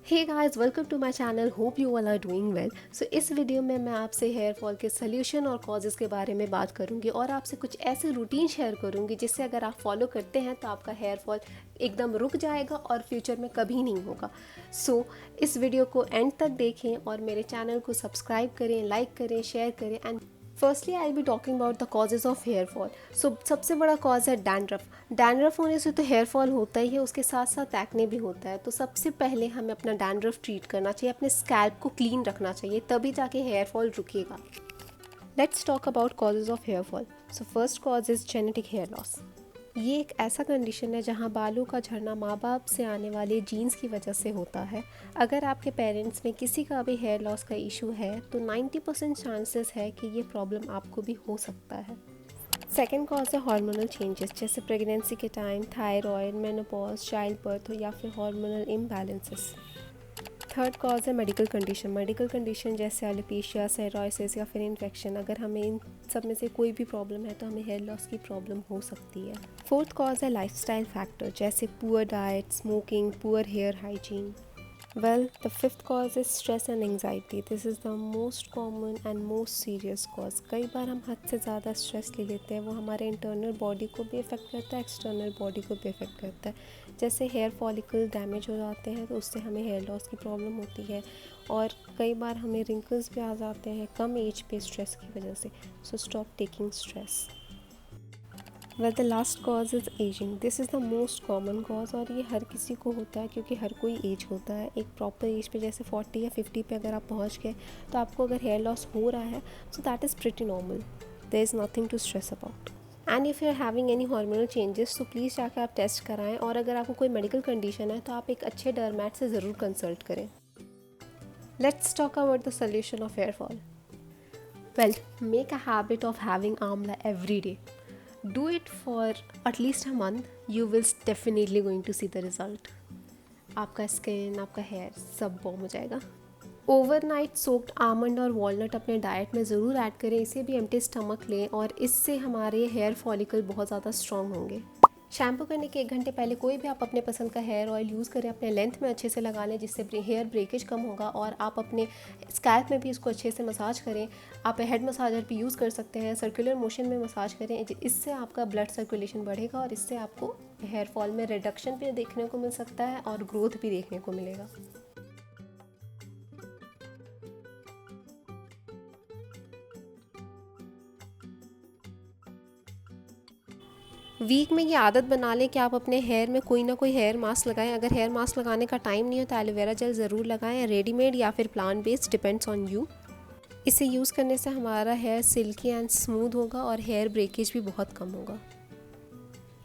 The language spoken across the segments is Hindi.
Hey guys, welcome to my channel. Hope you all are doing well. So इस वीडियो में मैं आपसे हेयर फॉल के सोल्यूशन और कॉजेज़ के बारे में बात करूंगी और आपसे कुछ ऐसे रूटीन शेयर करूंगी जिससे अगर आप फॉलो करते हैं तो आपका हेयर फॉल एकदम रुक जाएगा और फ्यूचर में कभी नहीं होगा। सो इस वीडियो को एंड तक देखें और मेरे चैनल को सब्सक्राइब करें, लाइक करें, शेयर करें। And firstly I be talking about the causes of hair fall. So सबसे बड़ा कॉज है डैंड्रफ। डैंड्रफ होने से तो हेयर फॉल होता ही है, उसके साथ साथ एक्ने भी होता है। तो सबसे पहले हमें अपना डैंड्रफ ट्रीट करना चाहिए, अपने स्कैल्प को क्लीन रखना चाहिए, तभी जाके हेयर फॉल रुकेगा। Let's talk about causes of hair fall. So first cause is genetic hair loss. ये एक ऐसा कंडीशन है जहाँ बालों का झड़ना माँ बाप से आने वाले जीन्स की वजह से होता है। अगर आपके पेरेंट्स में किसी का भी हेयर लॉस का इशू है तो 90% चांसेस है कि ये प्रॉब्लम आपको भी हो सकता है। सेकेंड कॉज है हार्मोनल चेंजेस, जैसे प्रेगनेंसी के time thyroid, menopause, child birth या फिर हार्मोनल इम्बैलेंसेस। थर्ड कॉज है मेडिकल कंडीशन जैसे एलोपेशिया, सोराइसिस या फिर इन्फेक्शन। अगर हमें इन सब में से कोई भी प्रॉब्लम है तो हमें हेयर लॉस की प्रॉब्लम हो सकती है। फोर्थ कॉज है लाइफस्टाइल फैक्टर, जैसे poor diet, smoking, poor hair hygiene. Well, the fifth cause is stress and anxiety. This is the most common and most serious cause. कई बार हम हद से ज़्यादा स्ट्रेस ले लेते हैं, वो हमारे इंटरनल बॉडी को भी इफ़ेक्ट करता है, एक्सटर्नल बॉडी को भी इफ़ेक्ट करता है। जैसे हेयर फॉलिकल डैमेज हो जाते हैं तो उससे हमें हेयर लॉस की प्रॉब्लम होती है, और कई बार हमें रिंकल्स भी आ जाते हैं कम एज पे स्ट्रेस की वजह से। So stop taking stress. Well, the last cause is ageing. This is the most common cause, और ये हर किसी को होता है क्योंकि हर कोई एज होता है। एक प्रॉपर एज पे जैसे 40 या 50 पे अगर आप पहुंच गए तो आपको अगर हेयर लॉस हो रहा है so that is pretty normal. There is nothing to stress about. And if you are having any hormonal changes तो प्लीज़ जाकर आप टेस्ट कराएं, और अगर आपको कोई मेडिकल कंडीशन है तो आप एक अच्छे डर्मैट से ज़रूर कंसल्ट करें। Let's talk about the solution of hair fall. Well, make a habit of having amla every day. Do it for at least a month. You will definitely going to see the result. आपका स्किन, आपका हेयर सब बॉम हो जाएगा। ओवरनाइट सोक्ड आमंड और वॉलनट अपने डाइट में ज़रूर ऐड करें, इसे भी एम्प्टी स्टमक लें और इससे हमारे हेयर फॉलिकल बहुत ज़्यादा स्ट्रॉन्ग होंगे। शैम्पू करने के 1 घंटे पहले कोई भी आप अपने पसंद का हेयर ऑयल यूज़ करें, अपने लेंथ में अच्छे से लगा लें जिससे हेयर ब्रेकेज कम होगा, और आप अपने स्कैल्प में भी इसको अच्छे से मसाज करें। आप हेड मसाजर भी यूज़ कर सकते हैं, सर्कुलर मोशन में मसाज करें, इससे आपका ब्लड सर्कुलेशन बढ़ेगा और इससे आपको हेयर फॉल में रिडक्शन भी देखने को मिल सकता है और ग्रोथ भी देखने को मिलेगा। वीक में ये आदत बना लें कि आप अपने हेयर में कोई ना कोई हेयर मास्क लगाएं। अगर हेयर मास्क लगाने का टाइम नहीं हो तो एलोवेरा जेल ज़रूर लगाएं, रेडीमेड या फिर plant based, depends on you. इसे यूज़ करने से हमारा हेयर सिल्की एंड स्मूथ होगा और हेयर ब्रेकेज भी बहुत कम होगा।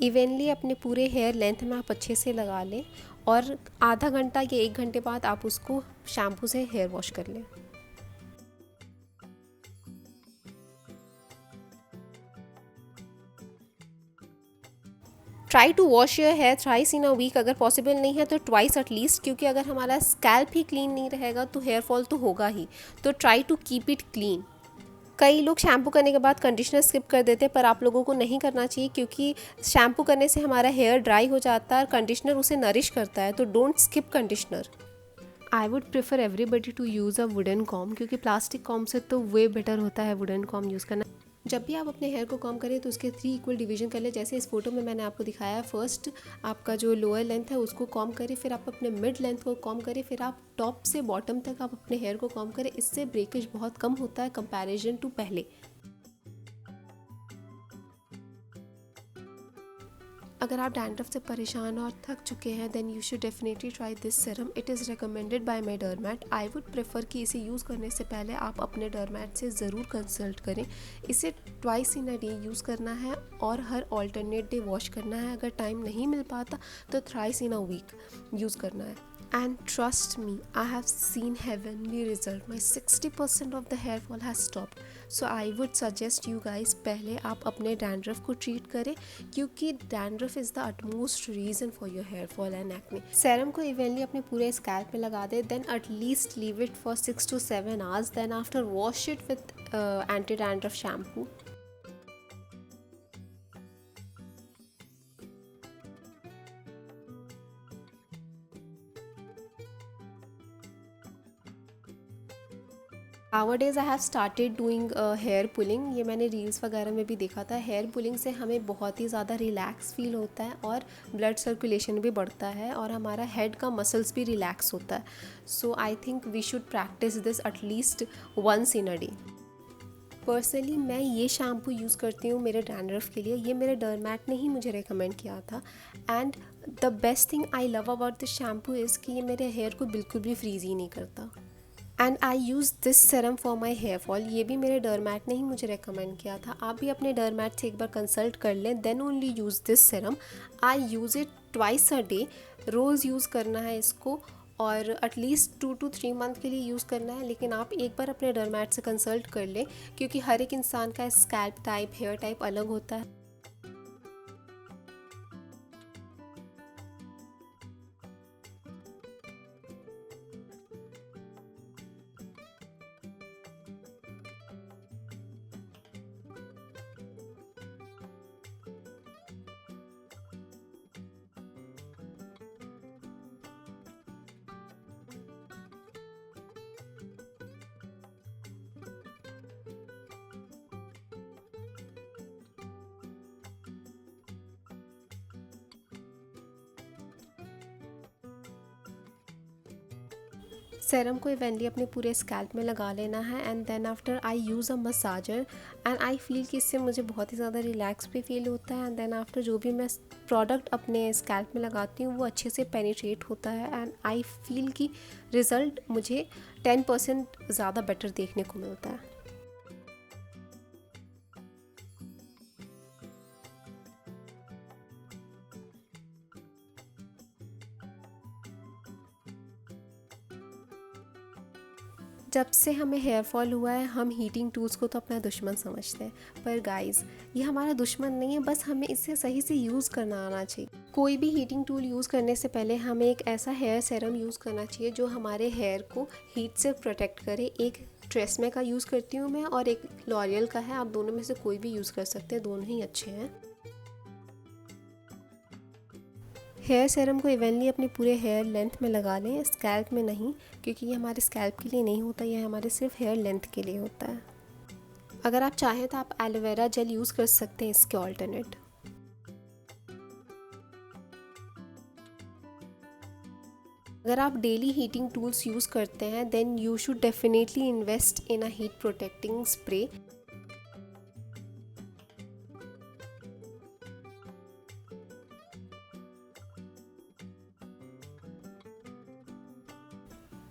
इवनली अपने पूरे हेयर लेंथ में आप अच्छे से लगा लें और आधा घंटा या 1 घंटे बाद आप उसको शैम्पू से हेयर वॉश कर लें। Try to wash your hair thrice in a week. अगर पॉसिबल नहीं है तो ट्वाइस एटलीस्ट, क्योंकि अगर हमारा स्कैल्प ही क्लीन नहीं रहेगा तो हेयर फॉल तो होगा ही। तो try to keep it clean. कई लोग शैम्पू करने के बाद कंडीशनर स्किप कर देते हैं, पर आप लोगों को नहीं करना चाहिए क्योंकि शैम्पू करने से हमारा हेयर ड्राई हो जाता है और कंडीशनर उसे नरिश करता है। तो don't skip conditioner. I would prefer everybody to use a wooden comb, क्योंकि प्लास्टिक कॉम से तो वे बेटर होता है वुडन कॉम यूज़ करना। जब भी आप अपने हेयर को कॉम करें तो उसके 3 इक्वल डिवीजन कर लें, जैसे इस फोटो में मैंने आपको दिखाया है। फर्स्ट आपका जो लोअर लेंथ है उसको कॉम करें, फिर आप अपने मिड लेंथ को कॉम करें, फिर आप टॉप से बॉटम तक आप अपने हेयर को कॉम करें। इससे ब्रेकेज बहुत कम होता है कंपैरिजन टू पहले। अगर आप डैंड्रफ से परेशान और थक चुके हैं then you should definitely try this serum. It is recommended by my dermat. I would prefer कि इसे यूज़ करने से पहले आप अपने डर्मैट से ज़रूर कंसल्ट करें। इसे twice in a day use करना है और हर ऑल्टरनेट डे वॉश करना है। अगर टाइम नहीं मिल पाता तो thrice in a week use करना है। And trust me, I have seen heavenly result. My 60% of the hair fall has stopped. So I would suggest you guys पहले आप अपने dandruff को treat करें, क्योंकि dandruff is the utmost reason for your hair fall and acne. Serum को evenly अपने पूरे scalp पे लगा दे, then at least leave it for 6 to 7 hours. Then after wash it with anti-dandruff shampoo. Nowadays I have started doing hair pulling. ये मैंने रील्स वगैरह में भी देखा था। हेयर पुलिंग से हमें बहुत ही ज़्यादा रिलैक्स फील होता है और ब्लड सर्कुलेशन भी बढ़ता है और हमारा हेड का मसल्स भी रिलैक्स होता है। So I think we should practice this at least once in a day. Personally मैं ये शैम्पू यूज़ करती हूँ मेरे डैंड्रफ के लिए। ये मेरे डर्मैट ने ही मुझे रेकमेंड किया था। And the best thing I love about this shampoo is कि ये मेरे हेयर को बिल्कुल भी फ्रीज ही नहीं करता। And I use this serum for my hair fall. ये भी मेरे डर्मैट ने ही मुझे रेकमेंड किया था। आप भी अपने डर्मैट से एक बार कंसल्ट कर लें, then only use this serum. I use it twice a day. रोज़ यूज़ करना है इसको और एटलीस्ट 2 to 3 मंथ के लिए यूज़ करना है। लेकिन आप एक बार अपने डर्मैट से कंसल्ट कर लें, क्योंकि हर एक इंसान का स्कैल्प टाइप, हेयर टाइप अलग होता है। सेरम को इवेंटली अपने पूरे स्कैल्प में लगा लेना है and then after I use a massager and I feel कि इससे मुझे बहुत ही ज़्यादा रिलैक्स भी फील होता है। एंड देन आफ्टर जो भी मैं प्रोडक्ट अपने स्कैल्प में लगाती हूँ वो अच्छे से पेनिट्रेट होता है एंड आई फील कि रिज़ल्ट मुझे 10% ज़्यादा बेटर देखने को मिलता है। जब से हमें हेयर फॉल हुआ है हम हीटिंग टूल्स को तो अपना दुश्मन समझते हैं, पर गाइस ये हमारा दुश्मन नहीं है, बस हमें इसे सही से यूज़ करना आना चाहिए। कोई भी हीटिंग टूल यूज़ करने से पहले हमें एक ऐसा हेयर सेरम यूज़ करना चाहिए जो हमारे हेयर को हीट से प्रोटेक्ट करे। एक ट्रेसमे का यूज़ करती हूँ मैं और एक लॉरियल का है। आप दोनों में से कोई भी यूज़ कर सकते हैं, दोनों ही अच्छे हैं। हेयर सेरम को इवनली अपने पूरे हेयर लेंथ में लगा लें, स्कैल्प में नहीं, क्योंकि ये हमारे स्कैल्प के लिए नहीं होता, ये हमारे सिर्फ हेयर लेंथ के लिए होता है। अगर आप चाहें तो आप एलोवेरा जेल यूज़ कर सकते हैं इसके ऑल्टरनेट। अगर आप डेली हीटिंग टूल्स यूज़ करते हैं then you should definitely invest in a heat protecting spray.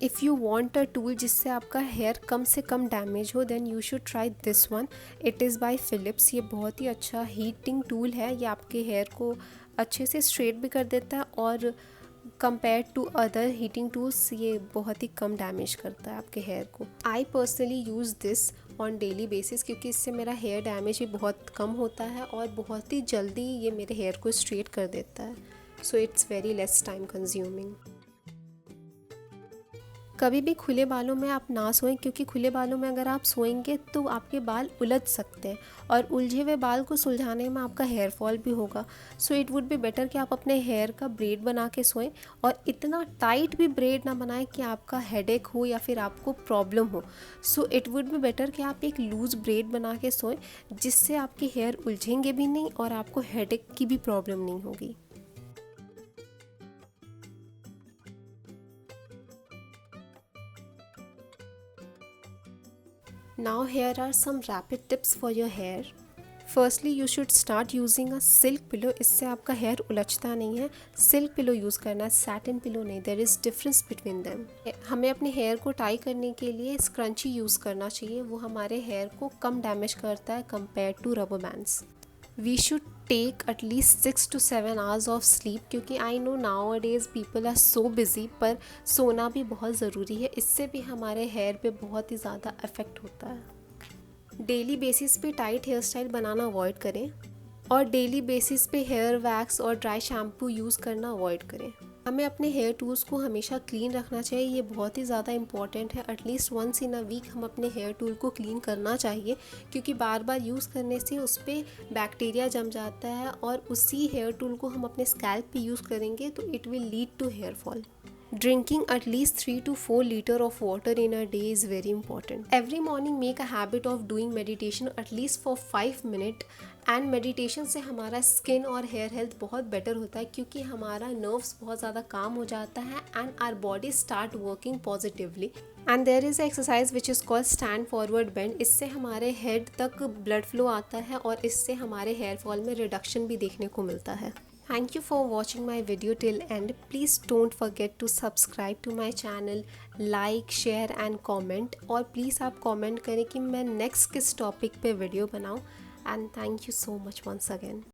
If you want a tool जिससे आपका हेयर कम से कम डैमेज हो then you should try this one. It is by Philips. ये बहुत ही अच्छा हीटिंग टूल है। ये आपके हेयर को अच्छे से स्ट्रेट भी कर देता है और compare to other heating tools ये बहुत ही कम डैमेज करता है आपके हेयर को। I personally use this on daily basis क्योंकि इससे मेरा हेयर डैमेज भी बहुत कम होता है और बहुत ही जल्दी ये मेरे हेयर को स्ट्रेट कर देता है। So it's very less time consuming. कभी भी खुले बालों में आप ना सोएं, क्योंकि खुले बालों में अगर आप सोएंगे तो आपके बाल उलझ सकते हैं और उलझे हुए बाल को सुलझाने में आपका हेयर फॉल भी होगा। So it would be better कि आप अपने हेयर का ब्रेड बना के सोएं और इतना टाइट भी ब्रेड ना बनाएं कि आपका हेडेक हो या फिर आपको प्रॉब्लम हो। So it would be better कि आप एक लूज़ ब्रेड बना के सोएं जिससे आपके हेयर उलझेंगे भी नहीं और आपको हेडेक की भी प्रॉब्लम नहीं होगी। Now here are some rapid tips for your hair. Firstly you should start using a silk pillow. इससे आपका हेयर उलझता नहीं है। सिल्क पिलो यूज़ करना है, सैटिन पिलो नहीं। There is difference between them. हमें अपने हेयर को टाई करने के लिए स्क्रंची यूज़ करना चाहिए, वो हमारे हेयर को कम डैमेज करता है compare to rubber bands. We should take at least 6 to 7 hours of sleep, क्योंकि I know nowadays people are so busy, पर सोना भी बहुत ज़रूरी है। इससे भी हमारे हेयर पे बहुत ही ज़्यादा इफ़ेक्ट होता है। डेली बेसिस पे टाइट हेयर स्टाइल बनाना अवॉइड करें और डेली बेसिस पे हेयर वैक्स और ड्राई शैम्पू यूज़ करना अवॉइड करें। हमें अपने हेयर टूल्स को हमेशा क्लीन रखना चाहिए, ये बहुत ही ज़्यादा इंपॉर्टेंट है। At least once in a week हम अपने हेयर टूल को क्लीन करना चाहिए, क्योंकि बार बार यूज़ करने से उस पर बैक्टीरिया जम जाता है और उसी हेयर टूल को हम अपने स्कैल्प पे यूज़ करेंगे तो it will lead to hair fall. Drinking at least 3 to 4 liters of water in a day is very important. Every morning make a habit of doing meditation at least for 5 minutes. And meditation से हमारा स्किन और हेयर हेल्थ बहुत बेटर होता है क्योंकि हमारा नर्व्स बहुत ज़्यादा काम हो जाता है and our body start working positively. And there is exercise which is called stand forward bend. इससे हमारे हेड तक ब्लड फ्लो आता है और इससे हमारे हेयर फॉल में रिडक्शन भी देखने को मिलता है. Thank you for watching my video till end. Please don't forget to subscribe to my channel, like, share and comment. और प्लीज़ आप कमेंट करें कि मैं नेक्स्ट किस टॉपिक पे वीडियो बनाऊं. And thank you so much once again.